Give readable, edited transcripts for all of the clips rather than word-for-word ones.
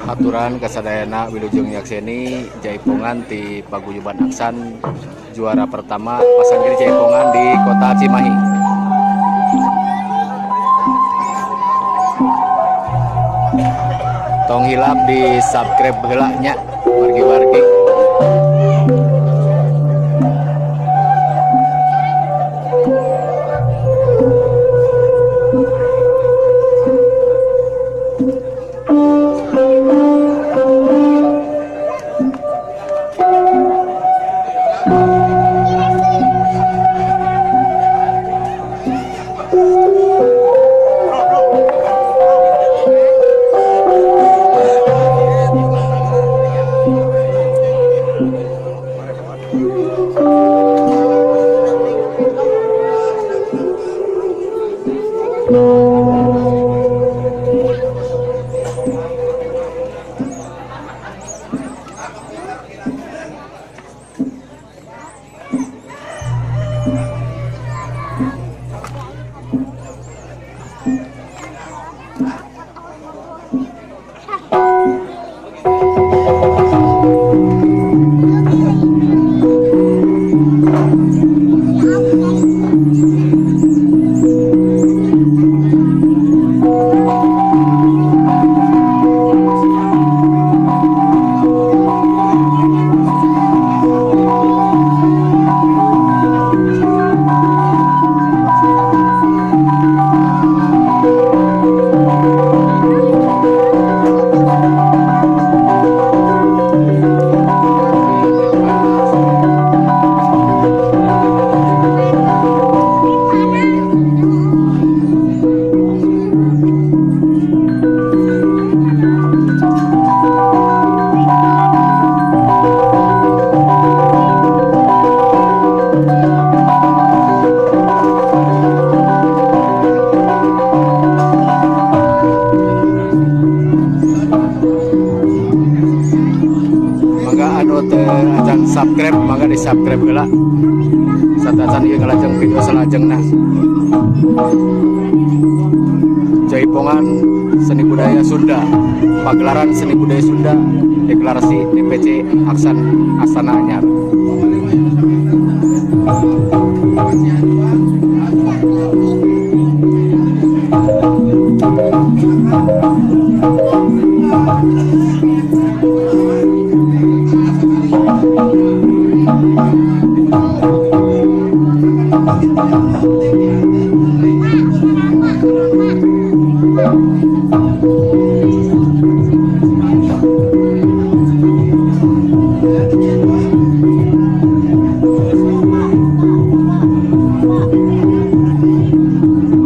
Aturan kasadayana wilujeng yakseni jaipongan ti paguyuban Aksan juara pertama Pasangkiri Jaipongan di Kota Cimahi. Tong hilap di subscribe heula nya wargi-wargi. Subscribe mangga di subscribe heula satasan ieu ngalajeng video salajengna. Jaipongan Seni Budaya Sunda, pagelaran seni budaya Sunda, deklarasi DPC Aksan Astana Anyar.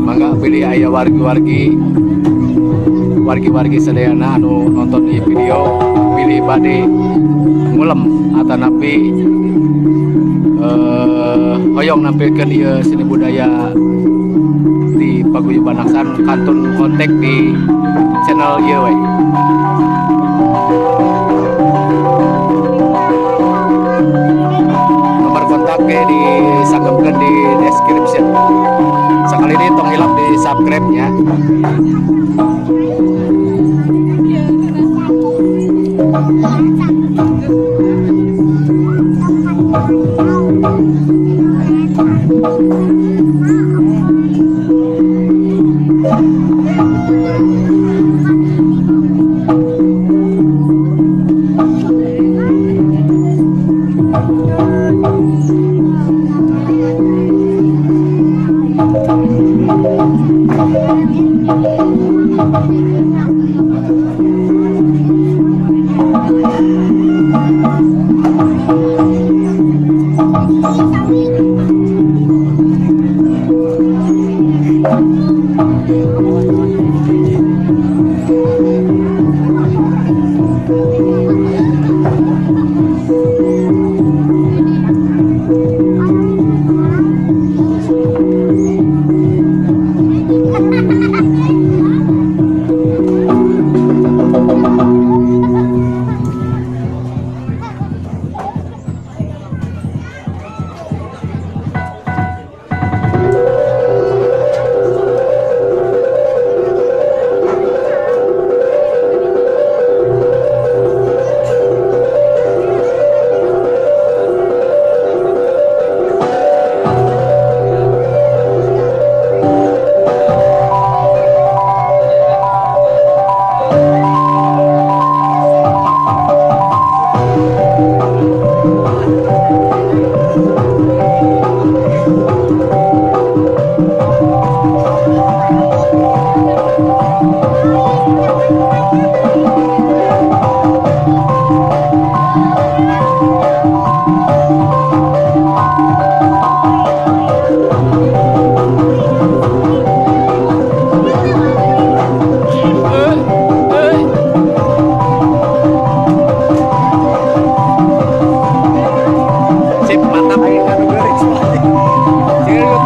Mangga pilih aya wargi-wargi sadayana anu nonton di video pilih bade ngulem atau napi hoyong nampilkan ieu seni budaya di paguyuban Aksan kantun kontak di channel ieu we. Nomor kontaknya disanggemkeun di description. Sekali ini tong hilap di subscribe-nya.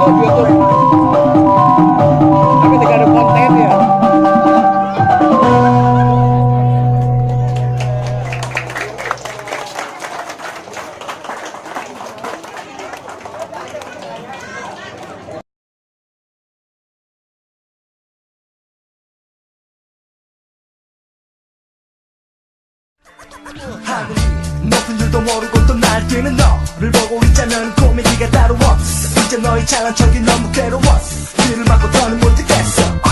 YouTube YouTube tapi tidak ada konten ya. 하늘이 높은 줄도 모르고 또 날뛰는 너를 보고 있자면 고민이가 따로 없어 이제 너의 장한 척이 너무 괴로웠어 뒤를 막고 더는 못하겠어